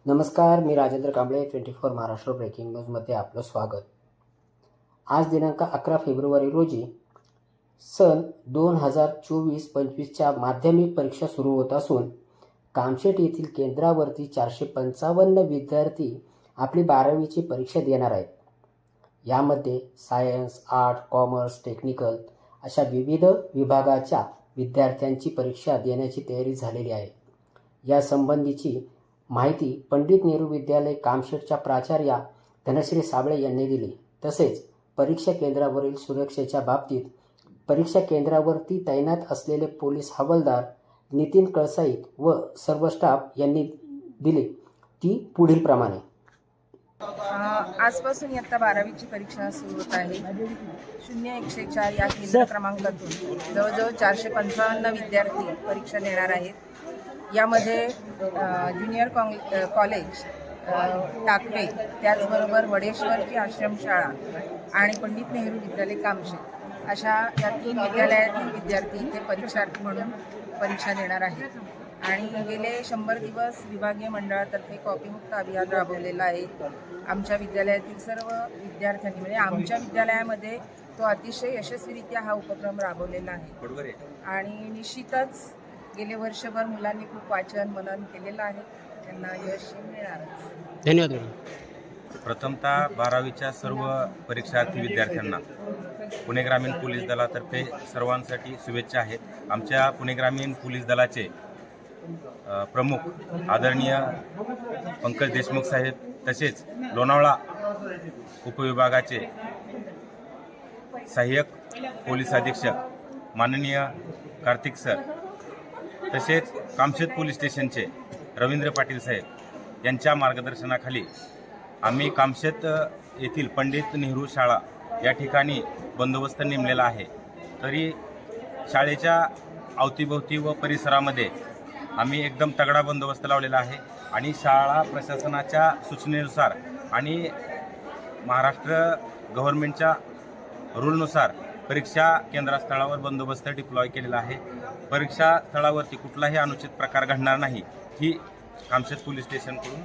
नमस्कार, मी राजेंद्र कांबळे 24 महाराष्ट्र ब्रेकिंग न्यूजमध्ये आपलं स्वागत। आज दिनांक 11 फेब्रुवारी रोजी सन 2024-25च्या माध्यमिक परीक्षा सुरू होत असून कामशेत येथील केंद्रावरती 455 विद्यार्थी आपली 12वीची परीक्षा देणार आहेत। यामध्ये सायन्स, आर्ट, कॉमर्स, टेक्निकल अशा विविध विभागाच्या विद्यार्थ्यांची परीक्षा देण्याची तयारी झालेली आहे। या संबंधीची माहिती पंडित नेहरू विद्यालय कामशेतच्या प्राचार्या धनश्री साबळे यांनी दिली। तसेच परीक्षा केंद्रावरील सुरक्षेच्या बाबतीत परीक्षा केंद्रावरती तैनात असलेले पोलीस हवालदार नितीन कळसाईत व सर्व स्टाफ यांनी दिली ती पुढील प्रमाणे। आजपासून इयत्ता 12वीची परीक्षा सुरू होत आहे। 0104 या केंद्र क्रमांकातून जवळजवळ 455 विद्यार्थी परीक्षा देणार आहेत। यामध्ये ज्युनियर कॉलेज टाकवे, त्याचबरोबर वडेश्वरची आश्रमशाळा आणि पंडित नेहरू विद्यालय कामशेत अशा या 3 विद्यालयातील विद्यार्थी इथे परीक्षार्थी म्हणून परीक्षा देणार आहेत। आणि गेले 100 दिवस विभागीय मंडळातर्फे कॉपीमुक्त अभियान राबवलेलं आहे। आमच्या विद्यालयातील सर्व विद्यार्थ्यांनी म्हणजे आमच्या विद्यालयामध्ये तो अतिशय यशस्वीरित्या हा उपक्रम राबवलेला आहे। आणि निश्चितच गेले वर्षभर मुलांनी खूप वाचन मनन केलेलं आहे, त्यांना यश मिळणार। धन्यवाद। प्रथमतः 12वीच्या सर्व परीक्षार्थी विद्यार्थ्यांना पुणे ग्रामीण पोलीस दलातर्फे सर्वांसाठी शुभेच्छा आहेत। आमच्या पुणे ग्रामीण पोलीस दलाचे प्रमुख आदरणीय पंकज देशमुख साहेब, तसेच लोणावळा उपविभागाचे सहाय्यक पोलीस अधीक्षक माननीय कार्तिक सर, तसेच कामशेत पोलीस स्टेशनचे रवींद्र पाटील साहेब यांच्या मार्गदर्शनाखाली आम्ही कामशेत येथील पंडित नेहरू शाळा या ठिकाणी बंदोबस्त नेमलेला आहे। तरी शाळेच्या अवतीभोवती व परिसरामध्ये आम्ही एकदम तगडा बंदोबस्त लावलेला आहे आणि शाळा प्रशासनाच्या सूचनेनुसार आणि महाराष्ट्र गव्हर्नमेंटच्या रूलनुसार परीक्षा केंद्रस्थळावर बंदोबस्त डिप्लॉय केलेला आहे। परीक्षा स्थळावरती कुठलाही अनुचित प्रकार घडणार नाही ही कामशेत पोलीस स्टेशनकडून